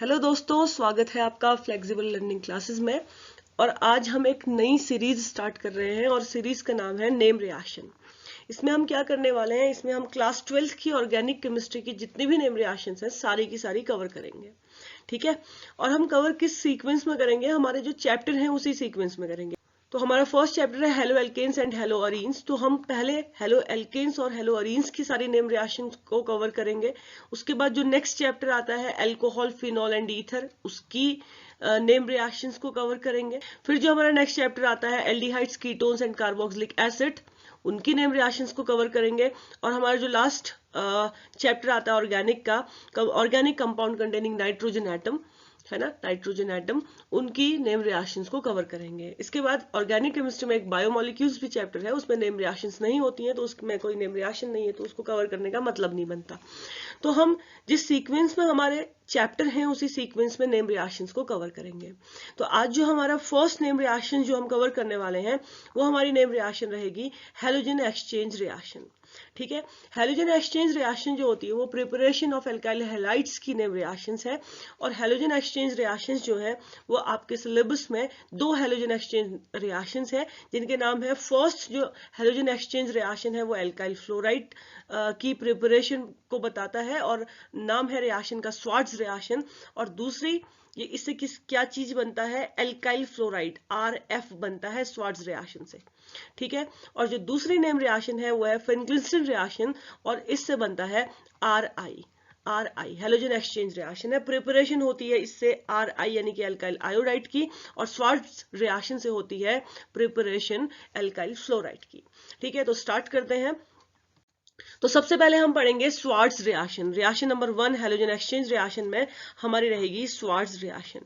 Hello दोस्तों, स्वागत है आपका फ्लेक्सिबल लर्निंग क्लासेस में। और आज हम एक नई सीरीज स्टार्ट कर रहे हैं और सीरीज का नाम है नेम रिएक्शन। इसमें हम क्या करने वाले हैं, इसमें हम क्लास 12th की ऑर्गेनिक केमिस्ट्री की जितनी भी नेम रिएक्शंस हैं सारी की सारी कवर करेंगे। ठीक है। और हम कवर किस सीक्वेंस में करेंगे, हमारे जो चैप्टर हैं उसी सीक्वेंस में करेंगे। तो हमारा फर्स्ट चैप्टर है haloalkanes and haloarenes. तो हम पहले हेलो एल्केन्स और हेलो अरीन्स की सारी नेम रिएक्शन को कवर करेंगे। उसके बाद जो नेक्स्ट चैप्टर आता है अल्कोहल, फिनॉल एंड ईथर, उसकी नेम रिएक्शंस को कवर करेंगे। फिर जो हमारा नेक्स्ट चैप्टर आता है aldehydes, ketones and carboxylic acid, उनकी नेम रिएक्शंस को कवर करेंगे। और हमारा जो लास्ट चैप्टर आता है ऑर्गेनिक का, organic compound containing nitrogen atom, है ना, नाइट्रोजन एटम, उनकी नेम रिएक्शंस को कवर करेंगे। इसके बाद ऑर्गेनिक केमिस्ट्री में एक बायोमोलिक्यूल्स भी चैप्टर है, उसमें नेम रिएक्शंस नहीं होती हैं, तो उसमें कोई नेम रिएक्शन नहीं है तो उसको कवर करने का मतलब नहीं बनता। तो हम जिस सीक्वेंस में हमारे चैप्टर हैं उसी सीक्वेंस में नेम रिएक्शंस को कवर करेंगे। तो आज जो हमारा फर्स्ट नेम रिएक्शन जो हम कवर करने वाले हैं वो हमारी नेम रिएक्शन रहेगी हैलोजन एक्सचेंज रिएक्शन। ठीक है। हैलोजन एक्सचेंज रिएक्शन जो होती है वो प्रिपरेशन ऑफ एल्काइल हैलाइड्स की नेम रिएक्शंस है। और हैलोजन एक्सचेंज रिएक्शंस जो है वो आपके सिलेबस में दो हैलोजन एक्सचेंज रिएक्शंस है, जिनके नाम है, फर्स्ट जो हैलोजन एक्सचेंज रिएक्शन है वो एल्काइल फ्लोराइड की प्रिपरेशन को बताता है और नाम है रिएक्शन का स्वार्ट्ज रिएक्शन। और दूसरी, ये इससे क्या चीज बनता है, एल्काइल फ्लोराइड RF बनता है स्वार्ट्ज रिएक्शन से। ठीक है। और जो दूसरी नेम रिएक्शन है वो है फिनक्लिस्टन रिएक्शन और इससे बनता है RI हैलोजन एक्सचेंज रिएक्शन है। प्रिपरेशन होती है इससे RI यानी कि एल्काइल आयोडाइड की, और स्वार्ट्ज रिएक्शन से होती है प्रिपरेशन एल्काइल फ्लोराइड की। ठीक है। तो स्टार्ट करते हैं। तो सबसे पहले हम पढ़ेंगे Swarts reaction. Reaction number 1 halogen exchange reaction में हमारी रहेगी स्वार्ट्ज रिएक्शन।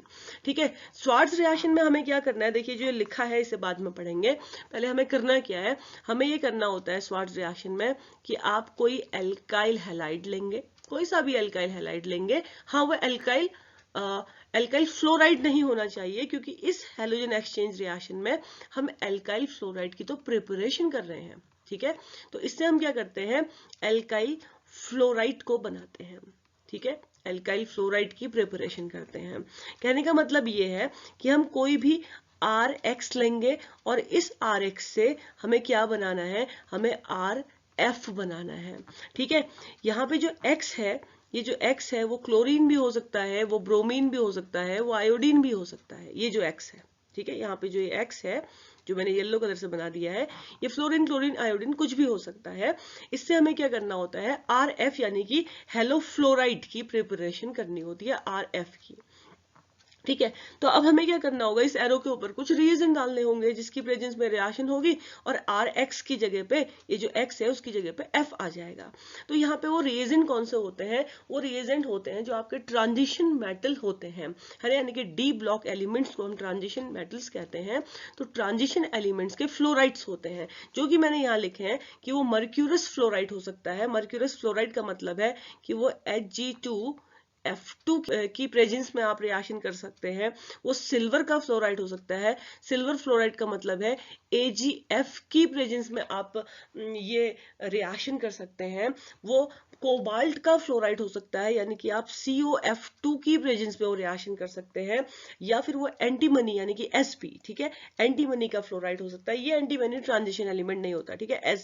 ठीक है। स्वार्ट्ज रिएक्शन में हमें क्या करना है, देखिए जो लिखा है इसे बाद में पढ़ेंगे, पहले हमें करना क्या है, हमें ये करना होता है स्वार्ट्ज रिएक्शन में कि आप कोई एल्काइल हैलाइड लेंगे, कोई सा भी एल्काइल हैलाइड लेंगे। हाँ, वो एल्काइल फ्लोराइड नहीं होना चाहिए, क्योंकि इस हैलोजन एक्सचेंज रिएक्शन में हम एल्काइल फ्लोराइड की तो प्रिपरेशन कर रहे हैं। ठीक है। तो इससे हम क्या करते हैं, एल्काइल फ्लोराइड को बनाते हैं। ठीक है। एल्काइल फ्लोराइड की प्रिपरेशन करते हैं। कहने का मतलब ये है कि हम कोई भी RX लेंगे और इस RX से हमें क्या बनाना है, हमें RF बनाना है। ठीक है। यहाँ पे जो X है, ये जो X है वो क्लोरीन भी हो सकता है, वो ब्रोमीन भी हो सकता है, वो आयोडीन भी हो सकता है, ये जो X है। ठीक है। यहाँ पे जो ये X है जो मैंने येलो कलर से बना दिया है, ये फ्लोरीन, क्लोरीन, आयोडीन कुछ भी हो सकता है। इससे हमें क्या करना होता है, RF यानी कि हेलो फ्लोराइड की प्रिपरेशन करनी होती है, RF की। ठीक है। तो अब हमें क्या करना होगा, इस एरो के ऊपर कुछ रिएजेंट डालने होंगे जिसकी प्रेजेंस में रिएक्शन होगी, और RX की जगह पे ये जो X है उसकी जगह पे F आ जाएगा। तो यहाँ पे वो रिएजेंट कौन से होते हैं, वो रिएजेंट होते हैं जो आपके ट्रांजिशन मेटल होते हैं, है ना, यानी कि D ब्लॉक एलिमेंट्स को हम ट्रांजिशन मेटल्स कहते हैं। तो ट्रांजिशन एलिमेंट्स के फ्लोराइड्स होते हैं, जो कि मैंने यहाँ लिखे हैं कि वो मर्क्यूरस फ्लोराइड हो सकता है। मर्क्यूरस फ्लोराइड का मतलब है कि वो Hg2F2 की प्रेजेंस में आप रिएक्शन कर सकते हैं। वो सिल्वर का फ्लोराइड हो सकता है। सिल्वर फ्लोराइड का मतलब है AgF की प्रेजेंस में आप ये रिएक्शन कर सकते हैं। वो कोबाल्ट का फ्लोराइड हो सकता है, यानी कि आप COF2 की प्रेजेंस में वो रिएक्शन कर सकते हैं। या फिर वो एंटीमनी यानी कि Sp, ठीक है, एंटीमनी का फ्लोराइड हो सकता है। ये एंटीमनी ट्रांजिशन एलिमेंट नहीं होता। ठीक है।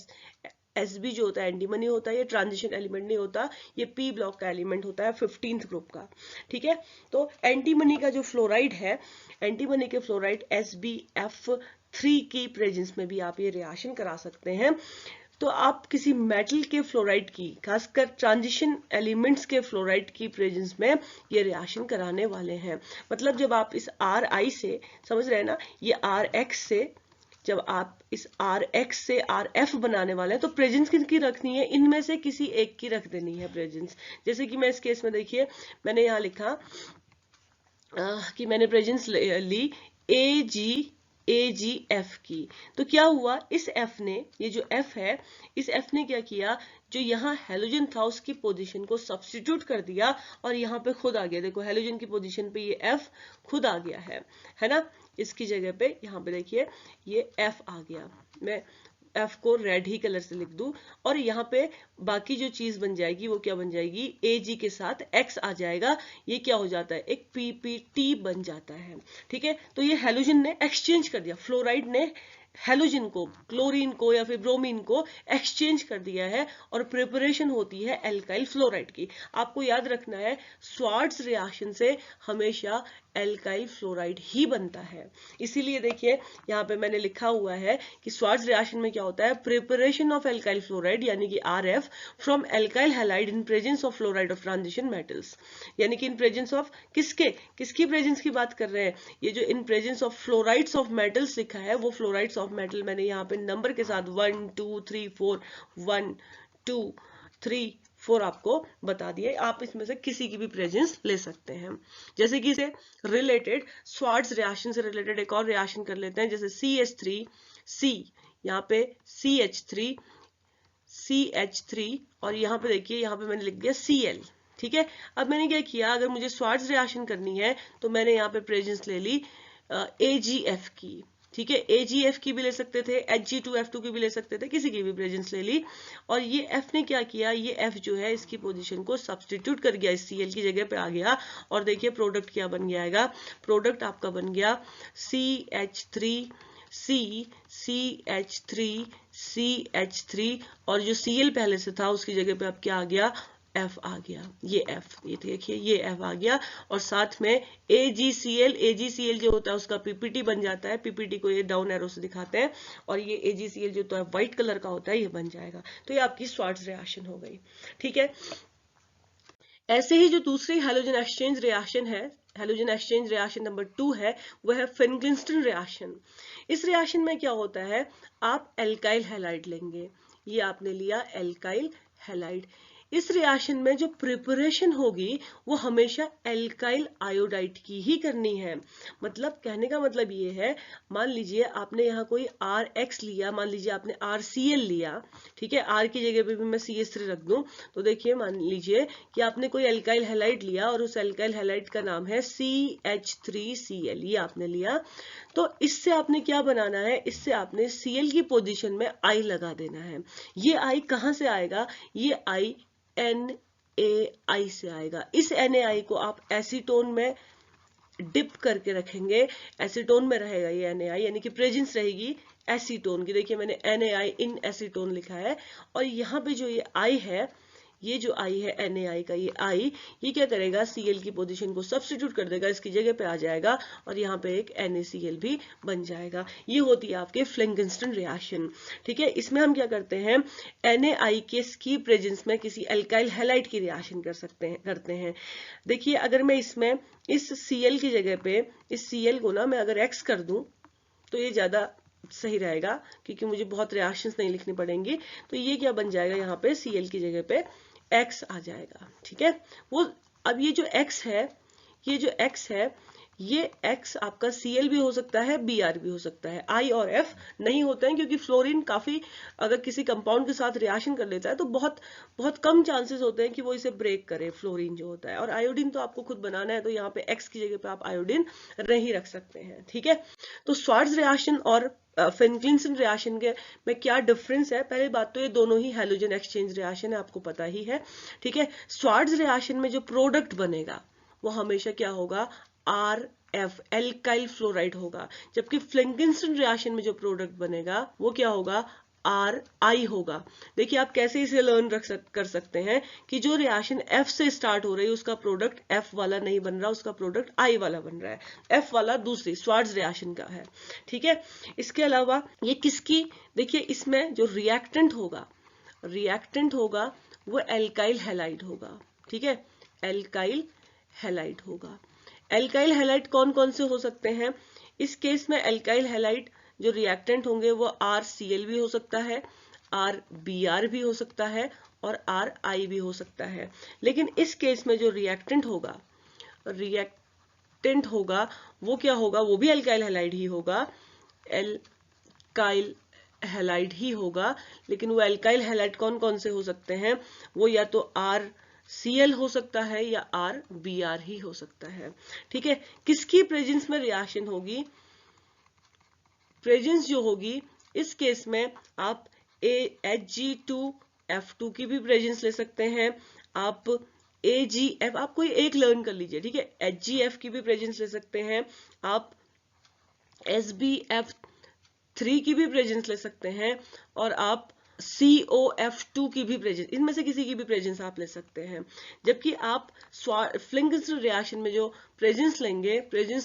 Sb जो होता है एंटीमनी होता है, ये ट्रांजिशन एलिमेंट नहीं होता, ये P ब्लॉक का एलिमेंट होता है 15th ग्रुप का। ठीक है। तो एंटीमनी का जो फ्लोराइड है, एंटीमनी के फ्लोराइड SbF3 की प्रेजेंस में भी आप ये रिएक्शन करा सकते हैं। तो आप किसी मेटल के फ्लोराइड की, खासकर ट्रांजिशन एलिमेंट्स के फ्लोराइड की प्रेजेंस में ये रिएक्शन कराने वाले हैं। मतलब जब आप इस RI से, समझ रहे हैं ना, ये RX से, जब आप इस RX से RF बनाने वाले हैं तो प्रेजेंस किसकी रखनी है, इनमें से किसी एक की रख देनी है प्रेजेंस। जैसे कि मैं इस केस में देखिए, मैंने यहाँ लिखा कि मैंने प्रेजेंस ली AgF की। तो क्या हुआ, इस F ने, ये जो F है, इस F ने क्या किया, जो यहाँ हैलोजन था उसकी पोजीशन को सब्स्टिट्यूट कर दिया और यहाँ पे खुद आ गया। देखो हैलोजन की पोजीशन पे ये F खुद आ गया है ना, इसकी जगह पे यहाँ पे देखिए ये F आ गया। मैं F को रेड ही कलर से लिख दूं और यहाँ पे बाकी जो चीज बन जाएगी वो क्या बन जाएगी, Ag के साथ X आ जाएगा, ये क्या हो जाता है, एक PPT बन जाता है। ठीक है, तो ये हैलोजन ने एक्सचेंज कर दिया, फ्लोराइड ने हैलोजन को, क्लोरीन को या फिर ब्रोमीन को एक्सचेंज कर दिया है और प्रिपरेशन होती है एल्काइल फ्लोराइड की। आपको याद रखना है स्वार्ट्ज रिएक्शन से हमेशा एल्काइल फ्लोराइड ही बनता है। इसीलिए देखिए यहाँ पे मैंने लिखा हुआ है कि स्वार्ट्ज रिएक्शन में क्या होता है, प्रिपरेशन ऑफ एल्काइल फ्लोराइड यानी कि RF from alkyl halide in presence of fluoride of transition metals, यानी कि इन प्रेजेंस ऑफ किसकी प्रेजेंस की बात कर रहे हैं, ये जो in presence of fluorides of metals लिखा है वो फ्लोराइड्स ऑफ मेटल मैंने यहाँ पे नंबर के साथ 1 2 3 4 1 2 3 4 आपको बता दिए। आप इसमें से किसी की भी प्रेजेंस ले सकते हैं। जैसे कि इसे रिलेटेड स्वार्ट्ज रिएक्शन से रिलेटेड एक और रिएक्शन कर लेते हैं, जैसे CH3C, यहाँ पे CH3 और यहाँ पे देखिए यहाँ पे मैंने लिख दिया Cl। ठीक है, अब मैंने क्या किया, अगर मुझे स्वार्ट्ज रिएक्शन करनी है तो मैंने यहाँ पे प्रेजेंस ले ली AgF की। ठीक है, AgF की भी ले सकते थे, Hg2F2 की भी ले सकते थे, किसी की भी प्रेजेंस ले ली। और ये F ने क्या किया, ये F जो है इसकी पोजीशन को सब्स्टिट्यूट कर गया, इस Cl की जगह पे आ गया और देखिए प्रोडक्ट क्या बन गया, प्रोडक्ट आपका बन गया CH3 और जो Cl पहले से था उसकी जगह पे अब क्या आ गया, F आ गया, ये F, ये देखिए ये F आ गया और साथ में AgCl जो होता है उसका PPT बन जाता है, PPT को ये डाउन एरो से दिखाते हैं और ये AgCl जो तो है व्हाइट कलर का होता है, ये बन जाएगा। तो ये आपकी स्वार्ट्ज रिएक्शन हो गई। ठीक है, ऐसे ही जो दूसरी हैलोजन एक्सचेंज रिएक्शन है, हैलोजन एक्सचेंज रिएक्शन नंबर 2 है, वो है फिनक्लिस्टन रिएक्शन। इस रिएक्शन में क्या होता है, आप एल्काइल हैलाइड लेंगे, ये आपने लिया एल्काइल हैलाइड। इस रिएक्शन में जो प्रिपरेशन होगी वो हमेशा एल्काइल आयोडाइड की ही करनी है। मतलब कहने का मतलब ये है, मान लीजिए आपने यहाँ कोई RX लिया, मान लीजिए आपने RCl लिया, ठीक है, R की जगह पे भी मैं CH3 रख दूं, तो देखिए मान लीजिए कि आपने कोई एल्काइल हैलाइड लिया और उस एल्काइल हैलाइड का नाम है CH3Cl, ये आपने लिया। तो इससे आपने क्या बनाना है, इससे आपने Cl की पोजीशन में I लगा देना है। ये I कहाँ से आएगा, ये I NaI से आएगा। इस NaI को आप एसीटोन में डिप करके रखेंगे, एसीटोन में रहेगा ये NaI, यानी कि प्रेजेंस रहेगी एसीटोन की। देखिए मैंने NaI इन एसीटोन लिखा है और यहाँ पे जो ये I है, ये जो I है NaI का, ये I ये क्या करेगा, Cl की पोजीशन को सब्स्टिट्यूट कर देगा, इसकी जगह पे आ जाएगा और यहाँ पे एक NaCl भी बन जाएगा। ये होती है आपके फिनक्लिस्टन रिएक्शन। ठीक है, इसमें हम क्या करते हैं, NaI की प्रेजेंस में किसी एल्काइल हैलाइड की रिएक्शन करते हैं। देखिए अगर मैं इसमें इस Cl की जगह पे इस Cl को ना मैं अगर X कर दूं तो ये ज्यादा सही रहेगा, क्योंकि मुझे बहुत रिएक्शंस नहीं लिखनी पड़ेंगी। तो ये क्या बन जाएगा, यहाँ पे Cl की जगह पे X आ जाएगा। ठीक है, वो अब ये जो X है, ये जो X है, ये X आपका Cl भी हो सकता है, Br भी हो सकता है, I और F नहीं होते हैं, क्योंकि फ्लोरीन काफी अगर किसी कंपाउंड के साथ रिएक्शन कर लेता है तो बहुत बहुत कम चांसेस होते हैं कि वो इसे ब्रेक करे, फ्लोरीन जो होता है। और आयोडीन तो आपको खुद बनाना है, तो यहाँ पे X की जगह पे आप आयोडीन नहीं रख सकते हैं। ठीक है, तो स्वार्ट्ज रिएक्शन और फिनक्लिस्टन रिएक्शन के में क्या डिफरेंस है, पहली बात तो ये दोनों ही हैलोजन एक्सचेंज रिएक्शन है, आपको पता ही है। ठीक है, स्वार्ट्ज रिएक्शन में जो प्रोडक्ट बनेगा वो हमेशा क्या होगा, RF एल्काइल फ्लोराइड होगा, जबकि फिनक्लिस्टन रिएक्शन में जो प्रोडक्ट बनेगा वो क्या होगा, RI होगा। देखिए आप कैसे इसे लर्न कर सकते हैं कि जो रिएक्शन F से स्टार्ट हो रही है उसका प्रोडक्ट F वाला नहीं बन रहा, उसका प्रोडक्ट I वाला बन रहा है, F वाला दूसरी स्वार्ट्ज रिएक्शन का है। ठीक है, इसके अलावा ये किसकी, देखिए इसमें जो रिएक्टेंट होगा वो एल्काइल हैलाइड होगा। ठीक है, एल्काइल हैलाइड होगा। एल्काइल हैलाइड कौन कौन से हो सकते हैं, इस केस में एल्काइल हैलाइड जो रिएक्टेंट होंगे वो RCl भी हो सकता है, RBr भी हो सकता है और RI भी हो सकता है। लेकिन इस केस में जो रिएक्टेंट होगा वो क्या होगा, वो भी एल्काइल हैलाइड ही होगा, एल्काइल हैलाइड ही होगा। लेकिन वो एल्काइल हैलाइड कौन कौन से हो सकते हैं, वो या तो RCl हो सकता है या RBr ही हो सकता है। ठीक है, किसकी प्रेजेंस में रिएक्शन होगी, प्रेजेंस जो होगी इस केस में आप HG2F2 की भी प्रेजेंस ले सकते हैं, आप AGF, आप कोई एक लर्न कर लीजिए, ठीक है, HGF की भी प्रेजेंस ले सकते हैं, आप SBF3 की भी प्रेजेंस ले सकते हैं, और आप COF2 की भी प्रेजेंस, इनमें से किसी की भी प्रेजेंस आप ले सकते हैं। जबकि आप फ्लिंगस्टन रिएक्शन में जो प्रेजेंस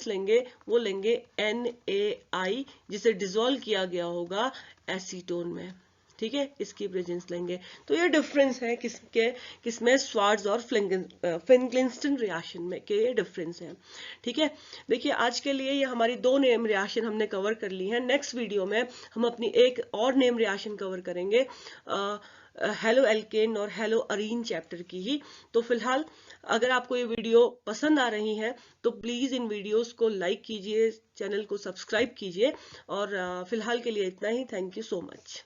लेंगे वो लेंगे NaI, जिसे डिसॉल्व किया गया होगा एसीटोन में, ठीक है, इसकी प्रेजेंस लेंगे। तो ये डिफरेंस है किसमें, स्वार्ट्ज और फिंकलिस्टन रिएक्शन में के ये डिफरेंस है, ठीक है। देखिए आज के लिए ये हमारी 2 नेम रिएक्शन हमने कवर कर ली है। नेक्स्ट वीडियो में हम अपनी एक और नेम रिएक्शन कवर करेंगे, हेलो एल्केन और हेलो अरीन चैप्टर की ही। तो फिलहाल अगर आपको ये वीडियो पसंद आ रही है तो प्लीज इन वीडियोस को लाइक कीजिए, चैनल को सब्सक्राइब कीजिए, और फिलहाल के लिए इतना ही। Thank you so much.